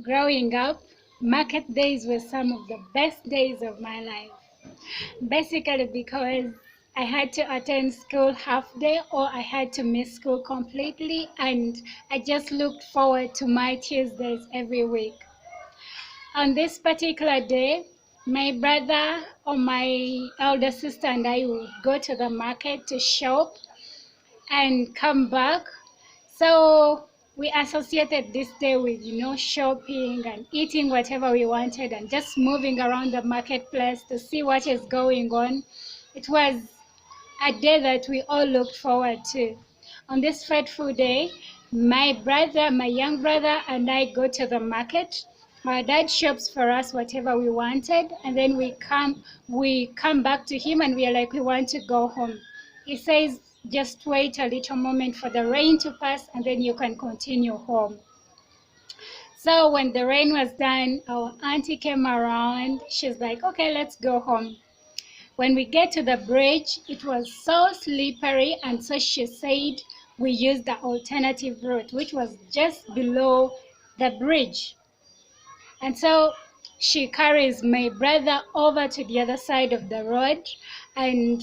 Growing up, market days were some of the best days of my life. Basically because I had to attend school half day or I had to miss school completely, and I just looked forward to my Tuesdays every week. On this particular day, my brother or my elder sister and I would go to the market to shop and come back. So we associated this day with, shopping and eating whatever we wanted and just moving around the marketplace to see what is going on. It was a day that we all looked forward to. On this fateful day, my young brother, and I go to the market. My dad shops for us whatever we wanted, and then we come back to him and we are like, we want to go home. He says, just wait a little moment for the rain to pass and then you can continue home. So when the rain was done, our auntie came around. She's like, okay, let's go home. When we get to the bridge, it was so slippery, and so she said we use the alternative route, which was just below the bridge. And so she carries my brother over to the other side of the road, and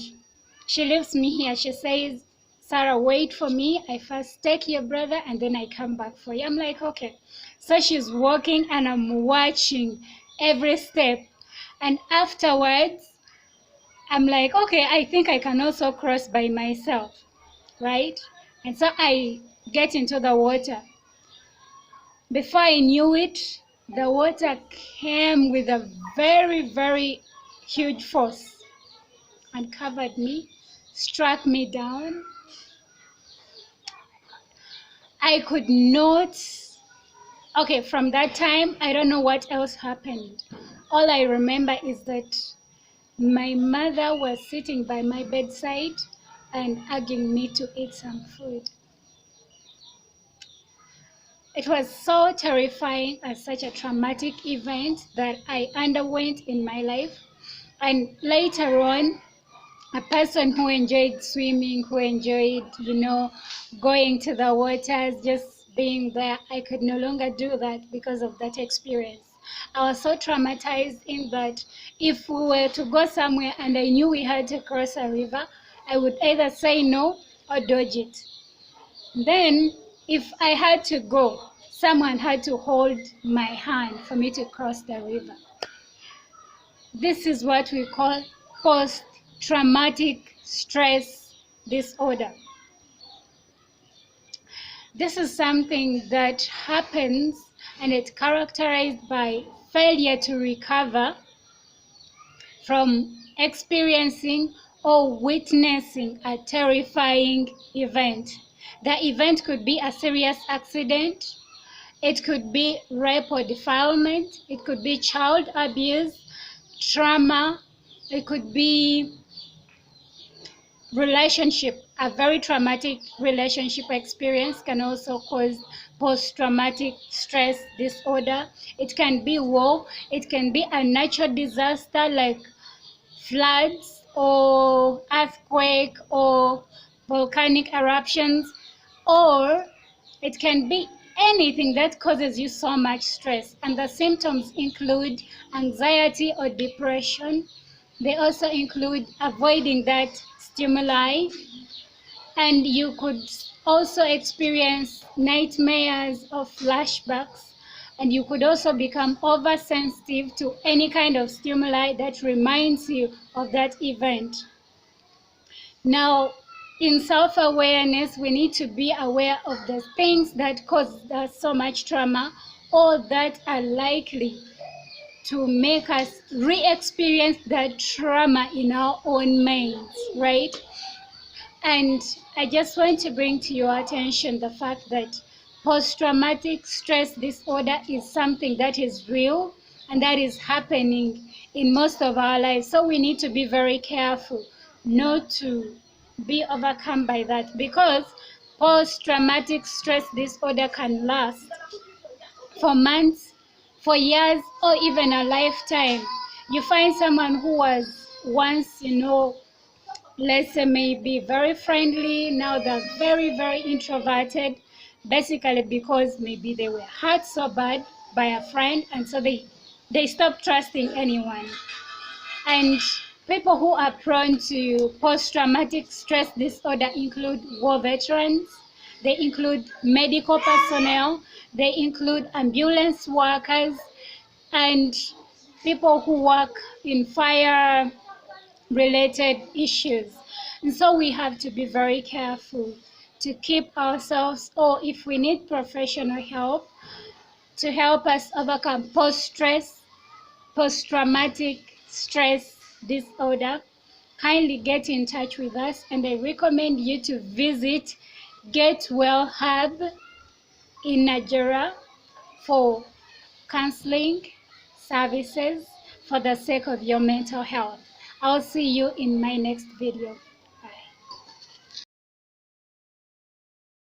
she leaves me here. She says, Sarah, wait for me. I first take your brother and then I come back for you. I'm like, okay. So she's walking and I'm watching every step. And afterwards, I'm like, okay, I think I can also cross by myself, right? And so I get into the water. Before I knew it, the water came with a very, very huge force and covered me, struck me down. I could not, okay, from that time, I don't know what else happened. All I remember is that my mother was sitting by my bedside and urging me to eat some food. It was so terrifying and such a traumatic event that I underwent in my life. And later on, a person who enjoyed swimming, who enjoyed, going to the waters, just being there, I could no longer do that because of that experience. I was so traumatized in that if we were to go somewhere and I knew we had to cross a river, I would either say no or dodge it. Then, if I had to go, someone had to hold my hand for me to cross the river. This is what we call post-traumatic stress disorder. This is something that happens, and it's characterized by failure to recover from experiencing or witnessing a terrifying event. The event could be a serious accident, it could be rape or defilement, it could be child abuse, trauma, it could be relationship. A very traumatic relationship experience can also cause post-traumatic stress disorder. It can be war, it can be a natural disaster like floods or earthquake or volcanic eruptions, or it can be anything that causes you so much stress. And the symptoms include anxiety or depression. They also include avoiding that stimuli, and you could also experience nightmares or flashbacks, and you could also become oversensitive to any kind of stimuli that reminds you of that event. Now, in self-awareness, we need to be aware of the things that cause us so much trauma or that are likely to make us re-experience that trauma in our own minds, right? And I just want to bring to your attention the fact that post-traumatic stress disorder is something that is real and that is happening in most of our lives. So we need to be very careful not to be overcome by that, because post-traumatic stress disorder can last for months, for years, or even a lifetime. You find someone who was once, let's say maybe very friendly, now they're very, very introverted, basically because maybe they were hurt so bad by a friend, and so they stop trusting anyone. And people who are prone to post-traumatic stress disorder include war veterans, they include medical personnel, they include ambulance workers, and people who work in fire related issues. And so we have to be very careful to keep ourselves, or if we need professional help to help us overcome post-traumatic stress disorder, kindly get in touch with us. And I recommend you to visit Get Well Hub in Nigeria for counseling services for the sake of your mental health. I'll see you in my next video.